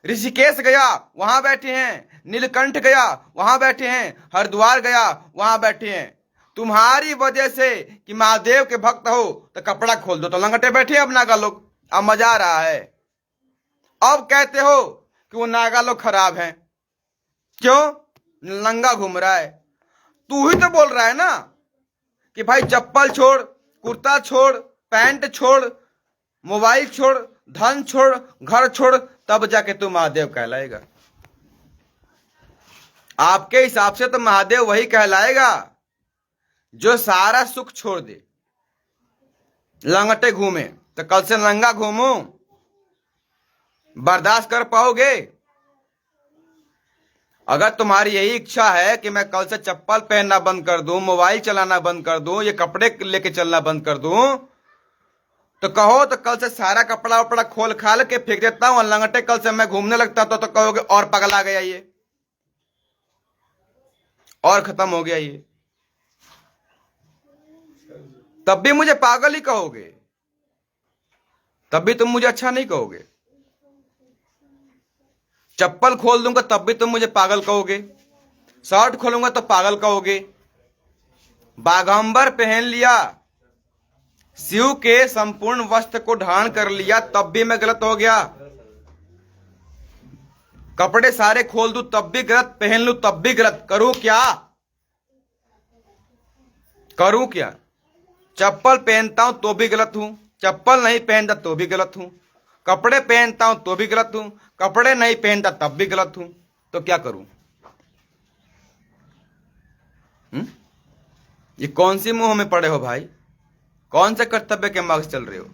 ऋषिकेश गया वहां बैठे हैं, नीलकंठ गया वहां बैठे हैं, हरिद्वार गया वहां बैठे हैं। तुम्हारी वजह से कि महादेव के भक्त हो तो कपड़ा खोल दो तो लंगटे बैठे अब नागा लोग। अब मजा आ रहा है। अब कहते हो कि वो नागा लोग खराब हैं, क्यों? नंगा घूम रहा है। तू ही तो बोल रहा है ना कि भाई चप्पल छोड़, कुर्ता छोड़, पैंट छोड़, मोबाइल छोड़, धन छोड़, घर छोड़, तब जाके तू महादेव कहलाएगा। आपके हिसाब से तो महादेव वही कहलाएगा जो सारा सुख छोड़ दे, लंगटे घूमे। तो कल से नंगा घूमू, बर्दाश्त कर पाओगे? अगर तुम्हारी यही इच्छा है कि मैं कल से चप्पल पहनना बंद कर दूं, मोबाइल चलाना बंद कर दूं, ये कपड़े लेके चलना बंद कर दूं, तो कहो तो कल से सारा कपड़ा वपड़ा खोल खाल के फेंक देता हूं और लंगटे कल से मैं घूमने लगता तो कहोगे और पगला गया ये, और खत्म हो गया ये। तब भी मुझे पागल ही कहोगे, तब भी तुम मुझे अच्छा नहीं कहोगे। चप्पल खोल दूंगा तब भी तुम मुझे पागल कहोगे, शर्ट खोलूंगा तो पागल कहोगे। बाघंबर पहन लिया, शिव के संपूर्ण वस्त्र को धारण कर लिया तब भी मैं गलत हो गया। कपड़े सारे खोल दूं तब भी गलत, पहन लूं तब भी गलत। करूं क्या? करूं क्या? चप्पल पहनता हूं तो भी गलत हूं, चप्पल नहीं पहनता तो भी गलत हूं, कपड़े पहनता हूं तो भी गलत हूं, कपड़े नहीं पहनता तब भी गलत हूं। तो क्या करूं? ये कौन सी मुंह में पड़े हो भाई? कौन से कर्तव्य के मार्ग चल रहे हो?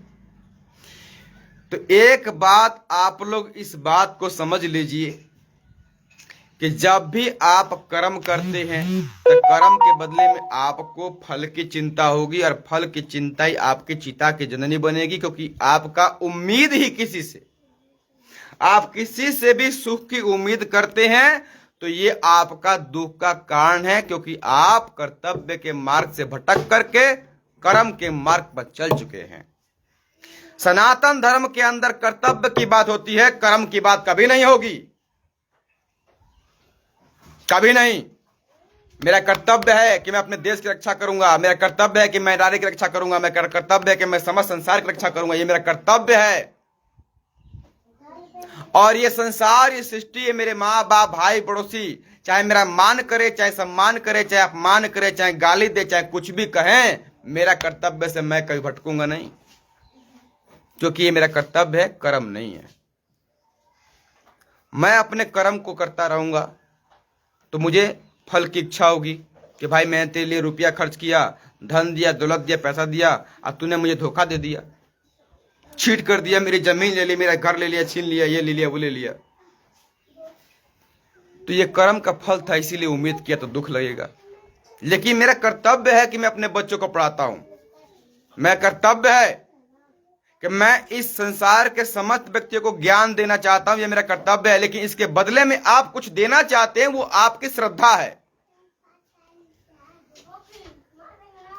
तो एक बात आप लोग इस बात को समझ लीजिए कि जब भी आप कर्म करते हैं तो कर्म के बदले में आपको फल की चिंता होगी, और फल की चिंता ही आपकी चिता की जननी बनेगी। क्योंकि आपका उम्मीद ही किसी से, आप किसी से भी सुख की उम्मीद करते हैं तो ये आपका दुख का कारण है, क्योंकि आप कर्तव्य के मार्ग से भटक करके कर्म के मार्ग पर चल चुके हैं। सनातन धर्म के अंदर कर्तव्य की बात होती है, कर्म की बात कभी नहीं होगी, कभी नहीं। मेरा कर्तव्य है कि मैं अपने देश की रक्षा करूंगा, मेरा कर्तव्य है कि मैं नारी की रक्षा करूंगा, मेरा कर्तव्य है कि मैं समस्त संसार की रक्षा करूंगा, ये मेरा कर्तव्य है। और ये संसार, ये सृष्टि, ये मेरे माँ बाप, भाई पड़ोसी, चाहे मेरा मान करे, चाहे सम्मान करे, चाहे अपमान करे, चाहे गाली दे, चाहे कुछ भी कहें, मेरा कर्तव्य से मैं कभी भटकूंगा नहीं, क्योंकि ये मेरा कर्तव्य है, कर्म नहीं है। मैं अपने कर्म को करता रहूंगा तो मुझे फल की इच्छा होगी कि भाई मैंने तेरे लिए रुपया खर्च किया, धन दिया, दौलत दिया, पैसा दिया, अब तूने मुझे धोखा दे दिया, चीट कर दिया, मेरी जमीन ले ली, मेरा घर ले लिया, छीन लिया, ये ले लिया, वो ले लिया। तो ये कर्म का फल था, इसीलिए उम्मीद किया तो दुख लगेगा। लेकिन मेरा कर्तव्य है कि मैं अपने बच्चों को पढ़ाता हूं, मैं कर्तव्य है कि मैं इस संसार के समस्त व्यक्तियों को ज्ञान देना चाहता हूं, ये मेरा कर्तव्य है। लेकिन इसके बदले में आप कुछ देना चाहते हैं, वो आपकी श्रद्धा है।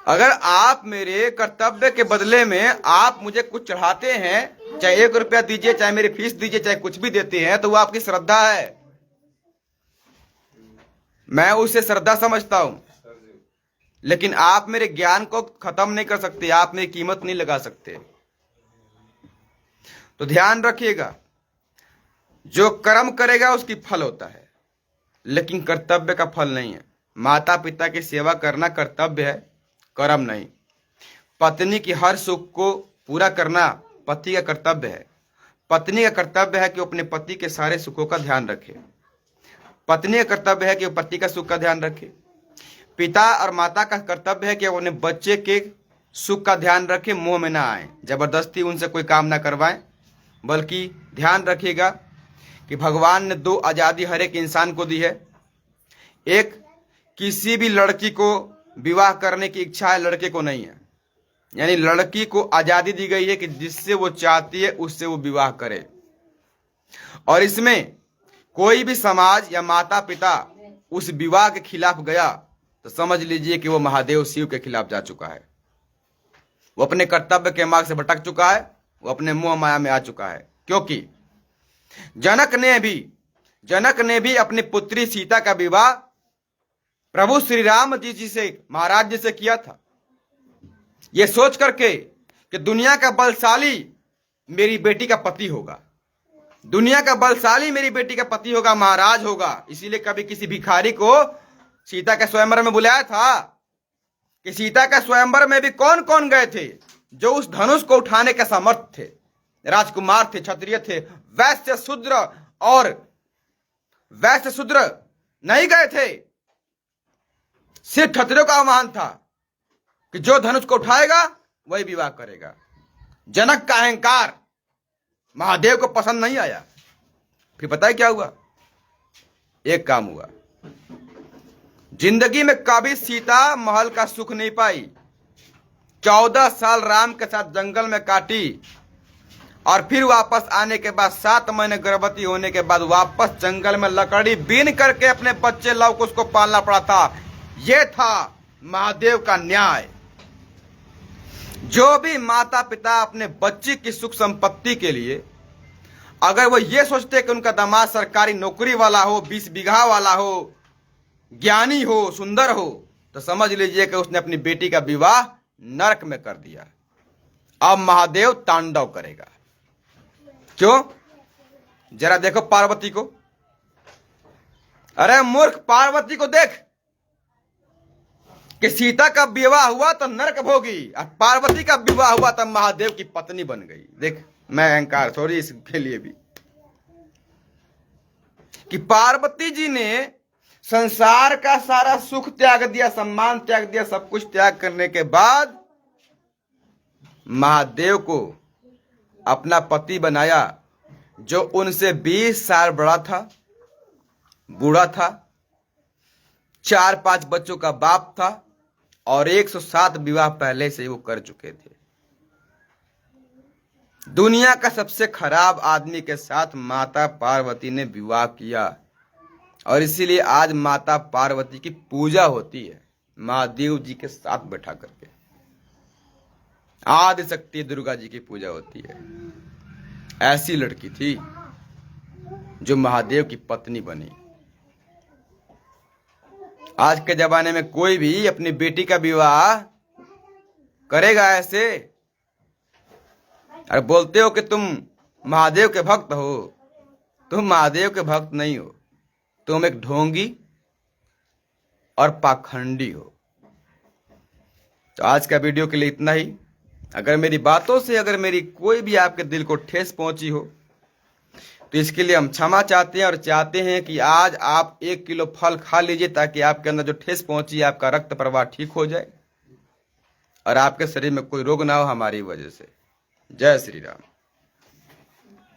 अगर आप मेरे कर्तव्य के बदले में आप मुझे कुछ चढ़ाते हैं, चाहे 1 रुपया दीजिए, चाहे मेरी फीस दीजिए, चाहे कुछ भी देते हैं, तो वो आपकी श्रद्धा है, मैं उसे श्रद्धा समझता हूं। लेकिन आप मेरे ज्ञान को खत्म नहीं कर सकते, आप मेरी कीमत नहीं लगा सकते। तो ध्यान रखिएगा, जो कर्म करेगा उसकी फल होता है, लेकिन कर्तव्य का फल नहीं है। माता पिता की सेवा करना कर्तव्य है, कर्म नहीं। पत्नी की हर सुख को पूरा करना पति का कर्तव्य है। पत्नी का कर्तव्य है कि वो अपने पति के सारे सुखों का ध्यान रखे। पत्नी का कर्तव्य है कि वो पति का सुख का ध्यान रखे। पिता और माता का कर्तव्य है कि वो अपने बच्चे के सुख का ध्यान रखे, मुंह में ना आए, जबरदस्ती उनसे कोई काम ना करवाएं। बल्कि ध्यान रखिएगा कि भगवान ने 2 आज़ादी हर एक इंसान को दी है। एक, किसी भी लड़की को विवाह करने की इच्छा है, लड़के को नहीं है। यानी लड़की को आज़ादी दी गई है कि जिससे वो चाहती है उससे वो विवाह करे। और इसमें कोई भी समाज या माता पिता उस विवाह के खिलाफ गया तो समझ लीजिए कि वो महादेव शिव के खिलाफ जा चुका है। वो अपने कर्तव्य के मार्ग से भटक चुका है, वो अपने मोह माया में आ चुका है। क्योंकि जनक ने भी अपनी पुत्री सीता का विवाह प्रभु श्री राम जी से, महाराज जी से किया था, ये सोच करके कि दुनिया का बलशाली मेरी बेटी का पति होगा, दुनिया का बलशाली मेरी बेटी का पति होगा, महाराज होगा। इसीलिए कभी किसी भिखारी को सीता के स्वयंवर में बुलाया था कि सीता का स्वयंवर में भी कौन कौन गए थे जो उस धनुष को उठाने के समर्थ थे। राजकुमार थे, क्षत्रिय थे, वैश्य शूद्र नहीं गए थे। सिर्फ क्षत्रियों का आह्वान था कि जो धनुष को उठाएगा वही विवाह करेगा। जनक का अहंकार महादेव को पसंद नहीं आया। फिर पता है क्या हुआ? एक काम हुआ, जिंदगी में कभी सीता महल का सुख नहीं पाई। 14 साल राम के साथ जंगल में काटी और फिर वापस आने के बाद 7 महीने गर्भवती होने के बाद वापस जंगल में लकड़ी बीन करके अपने बच्चे लव को उसको पालना पड़ा था। यह था महादेव का न्याय। जो भी माता पिता अपने बच्चे की सुख संपत्ति के लिए अगर वो ये सोचते कि उनका दामाद सरकारी नौकरी वाला हो, 20 बीघा वाला हो, ज्ञानी हो, सुंदर हो, तो समझ लीजिए कि उसने अपनी बेटी का विवाह नरक में कर दिया। अब महादेव तांडव करेगा। क्यों? जरा देखो पार्वती को। अरे मूर्ख, पार्वती को देख कि सीता का विवाह हुआ तो नरक भोगी और पार्वती का विवाह हुआ तो महादेव की पत्नी बन गई। देख, मैं अहंकार, सॉरी इसके लिए भी, कि पार्वती जी ने संसार का सारा सुख त्याग दिया, सम्मान त्याग दिया, सब कुछ त्याग करने के बाद महादेव को अपना पति बनाया, जो उनसे 20 साल बड़ा था, बूढ़ा था, 4-5 बच्चों का बाप था और 107 विवाह पहले से वो कर चुके थे। दुनिया का सबसे खराब आदमी के साथ माता पार्वती ने विवाह किया और इसीलिए आज माता पार्वती की पूजा होती है, महादेव जी के साथ बैठा करके। आदि शक्ति दुर्गा जी की पूजा होती है। ऐसी लड़की थी जो महादेव की पत्नी बनी। आज के जमाने में कोई भी अपनी बेटी का विवाह करेगा ऐसे? और बोलते हो कि तुम महादेव के भक्त हो। तुम महादेव के भक्त नहीं हो, तुम एक ढोंगी और पाखंडी हो। तो आज का वीडियो के लिए इतना ही। अगर मेरी बातों से अगर मेरी कोई भी आपके दिल को ठेस पहुंची हो तो इसके लिए हम क्षमा चाहते हैं और चाहते हैं कि आज आप 1 किलो फल खा लीजिए ताकि आपके अंदर जो ठेस पहुंची, आपका रक्त प्रवाह ठीक हो जाए और आपके शरीर में कोई रोग ना हो हमारी वजह से। जय श्री राम।